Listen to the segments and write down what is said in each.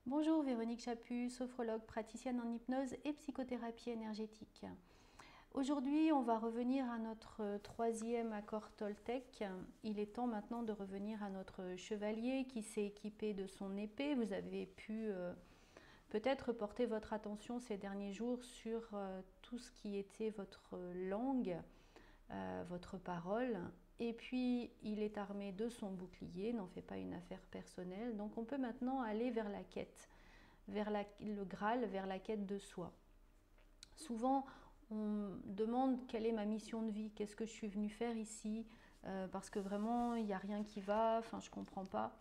Bonjour, Véronique Chaput, sophrologue, praticienne en hypnose et psychothérapie énergétique. Aujourd'hui, on va revenir à notre troisième accord Toltec. Il est temps maintenant de revenir à notre chevalier qui s'est équipé de son épée. Vous avez pu peut-être porter votre attention ces derniers jours sur tout ce qui était votre langue, votre parole. Et puis, il est armé de son bouclier, n'en fait pas une affaire personnelle. Donc, on peut maintenant aller vers la quête, vers le Graal, vers la quête de soi. Souvent, on demande quelle est ma mission de vie, qu'est-ce que je suis venue faire ici, parce que vraiment, il n'y a rien qui va, enfin, je ne comprends pas.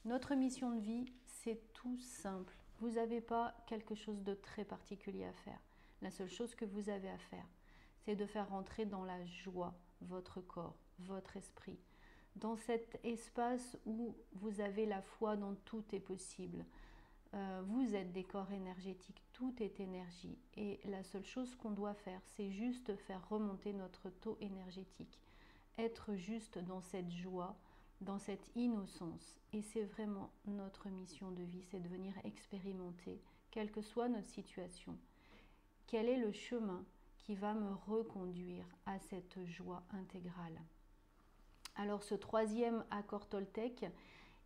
Notre mission de vie, c'est tout simple. Vous n'avez pas quelque chose de très particulier à faire. La seule chose que vous avez à faire, c'est de faire rentrer dans la joie votre corps, votre esprit, dans cet espace où vous avez la foi dont tout est possible. Vous êtes des corps énergétiques, tout est énergie. Et la seule chose qu'on doit faire, c'est juste faire remonter notre taux énergétique. Être juste dans cette joie, dans cette innocence. Et c'est vraiment notre mission de vie, c'est de venir expérimenter, quelle que soit notre situation, quel est le chemin qui va me reconduire à cette joie intégrale. Alors ce troisième accord Toltec,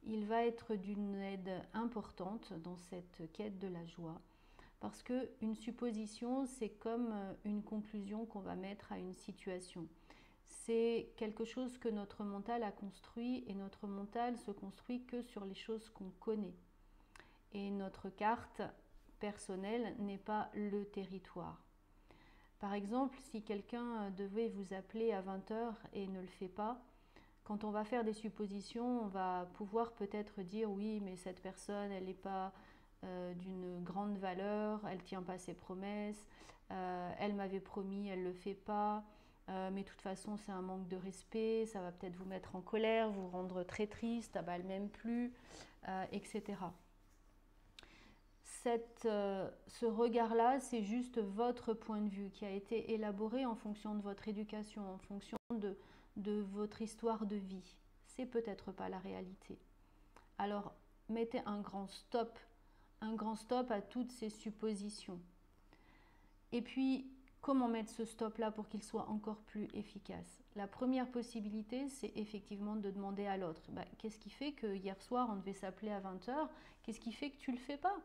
il va être d'une aide importante dans cette quête de la joie. Parce qu'une supposition, c'est comme une conclusion qu'on va mettre à une situation. C'est quelque chose que notre mental a construit et notre mental se construit que sur les choses qu'on connaît. Et notre carte personnelle n'est pas le territoire. Par exemple, si quelqu'un devait vous appeler à 20h et ne le fait pas, quand on va faire des suppositions, on va pouvoir peut-être dire oui, mais cette personne, elle n'est pas d'une grande valeur, elle ne tient pas ses promesses, elle m'avait promis, elle ne le fait pas, mais de toute façon, c'est un manque de respect, ça va peut-être vous mettre en colère, vous rendre très triste, ah bah, elle m'aime plus, etc. Ce regard-là, c'est juste votre point de vue qui a été élaboré en fonction de votre éducation, en fonction de votre histoire de vie. C'est peut-être pas la réalité. Alors, mettez un grand stop à toutes ces suppositions. Et puis, comment mettre ce stop-là pour qu'il soit encore plus efficace? La première possibilité, c'est effectivement de demander à l'autre, qu'est-ce qui fait que hier soir, on devait s'appeler à 20h? Qu'est-ce qui fait que tu ne le fais pas?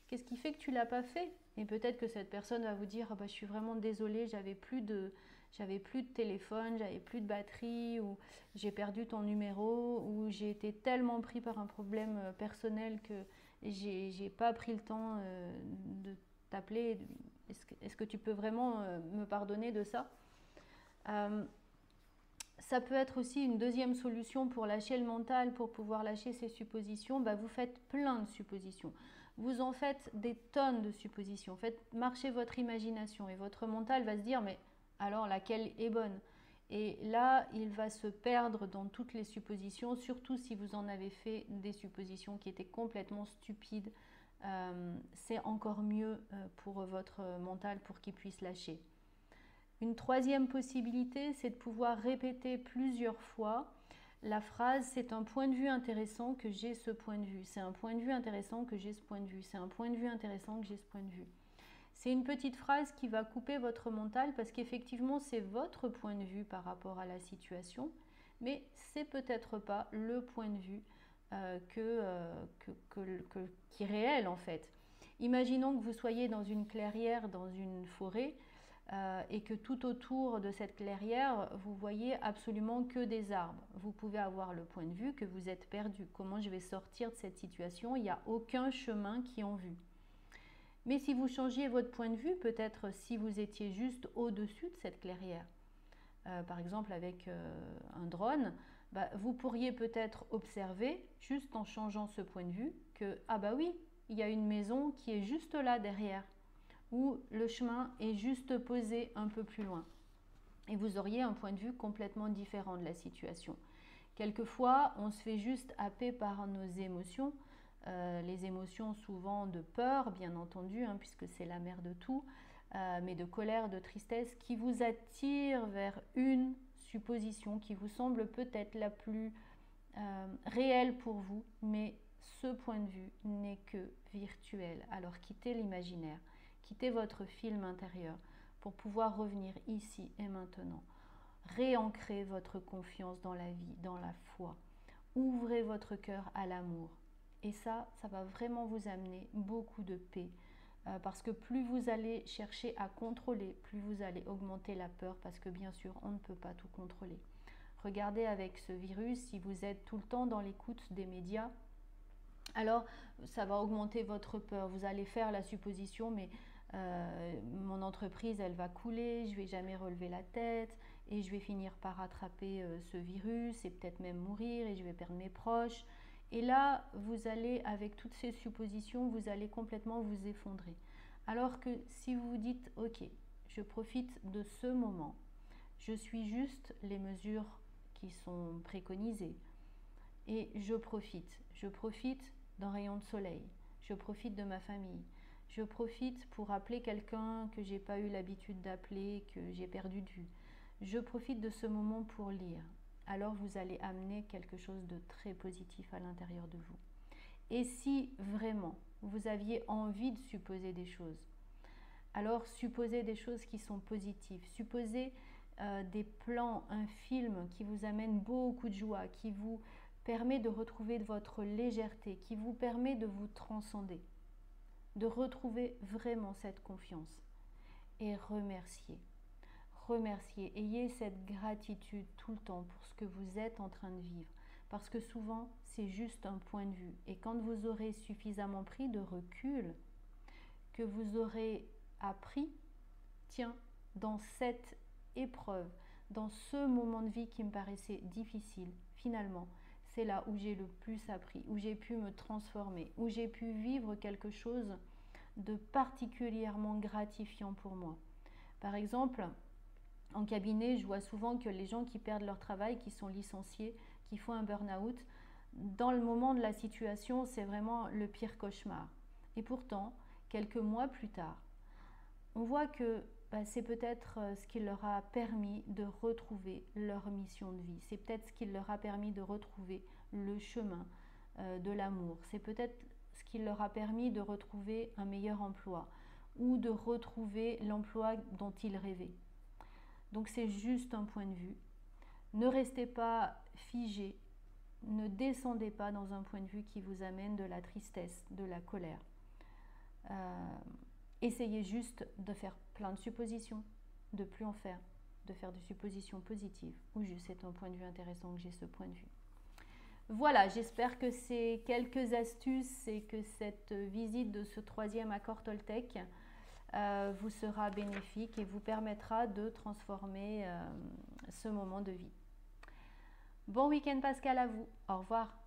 Qu'est-ce qui fait que tu ne l'as pas fait? Et peut-être que cette personne va vous dire, je suis vraiment désolée, j'avais plus de téléphone, j'avais plus de batterie, ou j'ai perdu ton numéro, ou j'ai été tellement pris par un problème personnel que j'ai pas pris le temps de t'appeler. Est-ce que tu peux vraiment me pardonner de ça? Ça peut être aussi une deuxième solution pour lâcher le mental, pour pouvoir lâcher ses suppositions. Vous faites plein de suppositions. Vous en faites des tonnes de suppositions. Faites marcher votre imagination et votre mental va se dire mais alors laquelle est bonne? Et là, il va se perdre dans toutes les suppositions, surtout si vous en avez fait des suppositions qui étaient complètement stupides. C'est encore mieux pour votre mental pour qu'il puisse lâcher. Une troisième possibilité, c'est de pouvoir répéter plusieurs fois la phrase « c'est un point de vue intéressant que j'ai ce point de vue ». C'est un point de vue intéressant que j'ai ce point de vue. C'est un point de vue intéressant que j'ai ce point de vue. C'est une petite phrase qui va couper votre mental parce qu'effectivement, c'est votre point de vue par rapport à la situation, mais c'est peut-être pas le point de vue qui est réel en fait. Imaginons que vous soyez dans une clairière, dans une forêt, et que tout autour de cette clairière, vous voyez absolument que des arbres. Vous pouvez avoir le point de vue que vous êtes perdu. Comment je vais sortir de cette situation? Il n'y a aucun chemin qui est en vue. Mais si vous changiez votre point de vue, peut-être si vous étiez juste au-dessus de cette clairière, par exemple avec un drone, vous pourriez peut-être observer, juste en changeant ce point de vue, que ah bah oui, il y a une maison qui est juste là derrière, ou le chemin est juste posé un peu plus loin. Et vous auriez un point de vue complètement différent de la situation. Quelquefois, on se fait juste happer par nos émotions, les émotions souvent de peur, bien entendu, puisque c'est la mère de tout, mais de colère, de tristesse, qui vous attirent vers une supposition qui vous semble peut-être la plus réelle pour vous, mais ce point de vue n'est que virtuel. Alors quittez l'imaginaire, quittez votre film intérieur pour pouvoir revenir ici et maintenant. Réancrez votre confiance dans la vie, dans la foi. Ouvrez votre cœur à l'amour. Et ça va vraiment vous amener beaucoup de paix. Parce que plus vous allez chercher à contrôler, plus vous allez augmenter la peur, parce que bien sûr, on ne peut pas tout contrôler. Regardez avec ce virus, si vous êtes tout le temps dans l'écoute des médias, alors ça va augmenter votre peur. Vous allez faire la supposition, mais mon entreprise, elle va couler, je ne vais jamais relever la tête et je vais finir par attraper ce virus et peut-être même mourir et je vais perdre mes proches. Et là, vous allez, avec toutes ces suppositions, vous allez complètement vous effondrer. Alors que si vous vous dites, ok, je profite de ce moment, je suis juste les mesures qui sont préconisées et je profite d'un rayon de soleil, je profite de ma famille, je profite pour appeler quelqu'un que j'ai pas eu l'habitude d'appeler, que j'ai perdu de vue, je profite de ce moment pour lire. Alors vous allez amener quelque chose de très positif à l'intérieur de vous. Et si vraiment vous aviez envie de supposer des choses, alors supposez des choses qui sont positives, supposez des plans, un film qui vous amène beaucoup de joie, qui vous permet de retrouver votre légèreté, qui vous permet de vous transcender, de retrouver vraiment cette confiance et remercier. Remercier, ayez cette gratitude tout le temps pour ce que vous êtes en train de vivre, parce que souvent c'est juste un point de vue et quand vous aurez suffisamment pris de recul, que vous aurez appris, tiens, dans cette épreuve, dans ce moment de vie qui me paraissait difficile, finalement, c'est là où j'ai le plus appris, où j'ai pu me transformer, où j'ai pu vivre quelque chose de particulièrement gratifiant pour moi. Par exemple, en cabinet, je vois souvent que les gens qui perdent leur travail, qui sont licenciés, qui font un burn-out, dans le moment de la situation, c'est vraiment le pire cauchemar. Et pourtant, quelques mois plus tard, on voit que c'est peut-être ce qui leur a permis de retrouver leur mission de vie. C'est peut-être ce qui leur a permis de retrouver le chemin de l'amour. C'est peut-être ce qui leur a permis de retrouver un meilleur emploi ou de retrouver l'emploi dont ils rêvaient. Donc c'est juste un point de vue. Ne restez pas figé, ne descendez pas dans un point de vue qui vous amène de la tristesse, de la colère. Essayez juste de faire plein de suppositions, de plus en faire, de faire des suppositions positives, ou juste c'est un point de vue intéressant que j'ai ce point de vue. Voilà, j'espère que ces quelques astuces et que cette visite de ce 3e accord Toltec vous sera bénéfique et vous permettra de transformer ce moment de vie. Bon week-end Pascal à vous, au revoir.